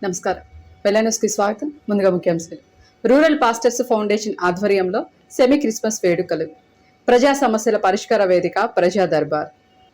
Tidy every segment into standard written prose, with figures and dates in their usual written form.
నమస్కారం. వెల్లనూస్కి స్వాగతం. ముందుగా ముఖ్యాంశాలు. రూరల్ పాస్టర్స్ ఫౌండేషన్ ఆధ్వర్యంలో సెమీ క్రిస్మస్ వేడుకలు. ప్రజా సమస్యల పరిష్కార వేదిక ప్రజా దర్బార్.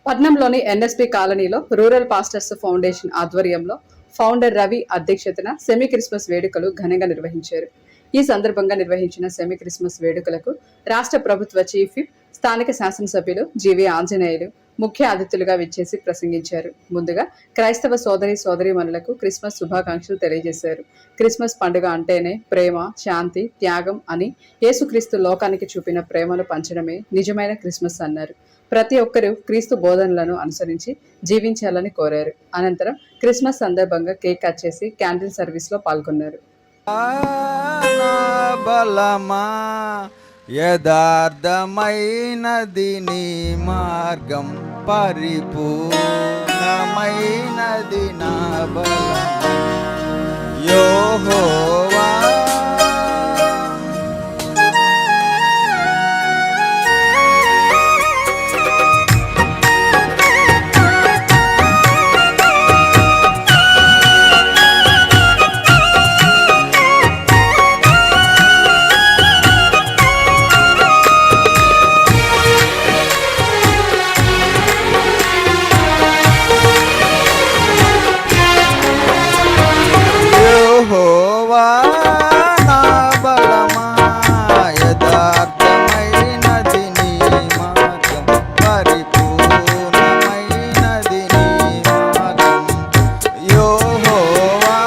పట్నంలోని ఎన్ఎస్పి కాలనీలో రూరల్ పాస్టర్స్ ఫౌండేషన్ ఆధ్వర్యంలో ఫౌండర్ రవి అధ్యక్షతన సెమీ క్రిస్మస్ వేడుకలు ఘనంగా నిర్వహించారు. ఈ సందర్భంగా నిర్వహించిన సెమీ క్రిస్మస్ వేడుకలకు రాష్ట్ర ప్రభుత్వ చీఫ్ విప్, స్థానిక శాసనసభ్యులు జీవి ఆంజనేయులు ముఖ్య అతిథులుగా విచ్చేసి ప్రసంగించారు. ముందుగా క్రైస్తవ సోదరీమణులకు క్రిస్మస్ శుభాకాంక్షలు తెలియజేశారు. క్రిస్మస్ పండుగ అంటేనే ప్రేమ, శాంతి, త్యాగం అని యేసుక్రీస్తు లోకానికి చూపిన ప్రేమను పంచడమే నిజమైన క్రిస్మస్ అన్నారు. ప్రతి ఒక్కరూ క్రీస్తు బోధనలను అనుసరించి జీవించాలని కోరారు. అనంతరం క్రిస్మస్ సందర్భంగా కేక్ కట్ చేసి క్యాండిల్ సర్వీస్ లో పాల్గొన్నారు. యథార్థమైనది నీ మార్గం, పరిపూర్ణమైనది నా బలం. యెహోవా నా బలమా, యథార్థమైనది నీ మార్గం, పరిపూర్ణమైనది నీ మార్గం. యెహోవా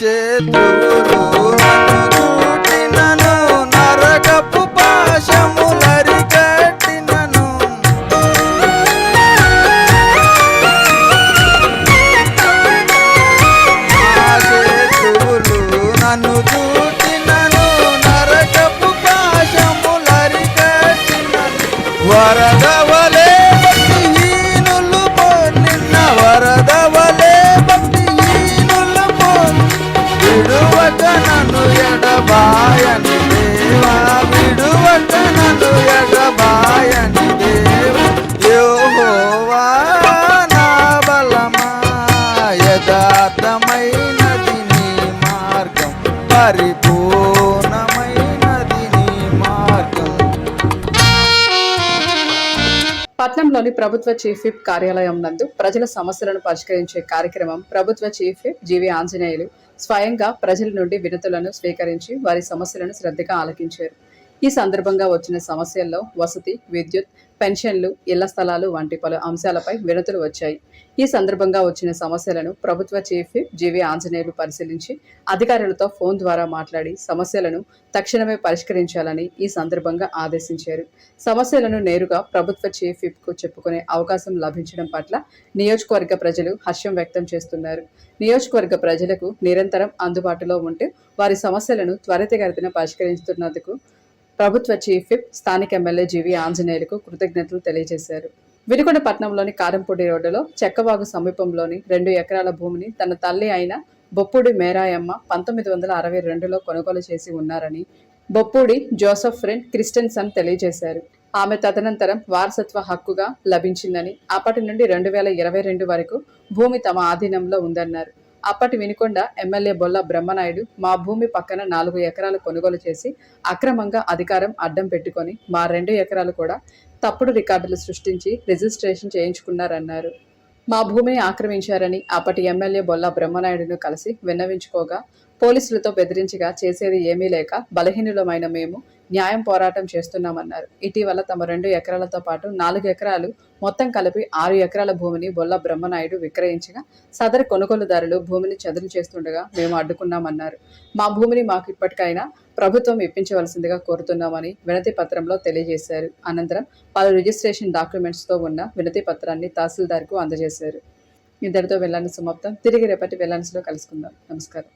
శత్రువులు నన్ను చూటినను, నరకపు పాశములరికట్టినను. శత్రువులు నన్ను చూటినను, నరకపు పాశములరికట్టినను. వరదవలే భక్తిహీనులు నిన్న వరదవలే విడువక నన్ను ఎడబాయని దేవా, విడువక నన్ను ఎడబాయని దేవా. యెహోవా నా బలమా, యథార్థమైనది నీ మార్గం, పరిపూర్ణమైనది నీ మార్గం. పట్నంలోని ప్రభుత్వ చీఫ్ విప్ కార్యాలయం నందు ప్రజల సమస్యలను పరిష్కరించే కార్యక్రమం ప్రభుత్వ చీఫ్ విప్ జీవి ఆంజనేయులు స్వయంగా ప్రజల నుండి వినతులను స్వీకరించి వారి సమస్యలను శ్రద్ధగా ఆలకించారు. ఈ సందర్భంగా వచ్చిన సమస్యల్లో వసతి, విద్యుత్, పెన్షన్లు, ఇళ్ల స్థలాలు వంటి పలు అంశాలపై వినతులు వచ్చాయి. ఈ సందర్భంగా వచ్చిన సమస్యలను ప్రభుత్వ చీఫ్ విప్ జీవి ఆంజనేయులు పరిశీలించి అధికారులతో ఫోన్ ద్వారా మాట్లాడి సమస్యలను తక్షణమే పరిష్కరించాలని ఈ సందర్భంగా ఆదేశించారు. సమస్యలను నేరుగా ప్రభుత్వ చీఫ్ విప్ కు చెప్పుకునే అవకాశం లభించడం పట్ల నియోజకవర్గ ప్రజలు హర్షం వ్యక్తం చేస్తున్నారు. నియోజకవర్గ ప్రజలకు నిరంతరం అందుబాటులో ఉంటూ వారి సమస్యలను త్వరితగతిన పరిష్కరిస్తున్నందుకు ప్రభుత్వ చీఫ్ విప్, స్థానిక ఎమ్మెల్యే జీవి ఆంజనేయులకు కృతజ్ఞతలు తెలియజేశారు. వినుకొండ పట్టణంలోని కారంపూడి రోడ్డులో చెక్కవాగు సమీపంలోని 2 ఎకరాల భూమిని తన తల్లి అయిన బొప్పూడి మేరాయమ్మ 1962లో కొనుగోలు చేసి ఉన్నారని బొప్పూడి జోసెఫ్ ఫ్రెండ్ క్రిస్టెన్సన్ తెలియజేశారు. ఆమె తదనంతరం వారసత్వ హక్కుగా లభించిందని, అప్పటి నుండి 2022 వరకు భూమి తమ ఆధీనంలో ఉందన్నారు. అప్పటి వినుకొండ ఎమ్మెల్యే బొల్ల బ్రహ్మనాయుడు మా భూమి పక్కన 4 ఎకరాలు కొనుగోలు చేసి అక్రమంగా అధికారం అడ్డం పెట్టుకొని మా 2 ఎకరాలు కూడా తప్పుడు రికార్డులు సృష్టించి రిజిస్ట్రేషన్ చేయించుకున్నారన్నారు. మా భూమిని ఆక్రమించారని అప్పటి ఎమ్మెల్యే బొల్ల బ్రహ్మనాయుడును కలిసి విన్నవించుకోగా పోలీసులతో బెదిరించగా చేసేది ఏమీ లేక బలహీనులమైన మేము న్యాయం పోరాటం చేస్తున్నామన్నారు. ఇటీవల తమ 2 ఎకరాలతో పాటు 4 ఎకరాలు మొత్తం కలిపి 6 ఎకరాల భూమిని బొల్ల బ్రహ్మనాయుడు విక్రయించగా సదరు కొనుగోలుదారులు భూమిని చదును చేస్తుండగా మేము అడ్డుకున్నామన్నారు. మా భూమిని మాకు ఇప్పటికైనా ప్రభుత్వం ఇప్పించవలసిందిగా కోరుతున్నామని వినతి పత్రంలో తెలియజేశారు. అనంతరం పలు రిజిస్ట్రేషన్ డాక్యుమెంట్స్తో ఉన్న వినతి పత్రాన్ని తహసీల్దార్కు అందజేశారు. ఇంతటితో వెళ్ళాలని సమాప్తం. తిరిగి రేపటి వెళ్ళాల్సిలో కలుసుకుందాం. నమస్కారం.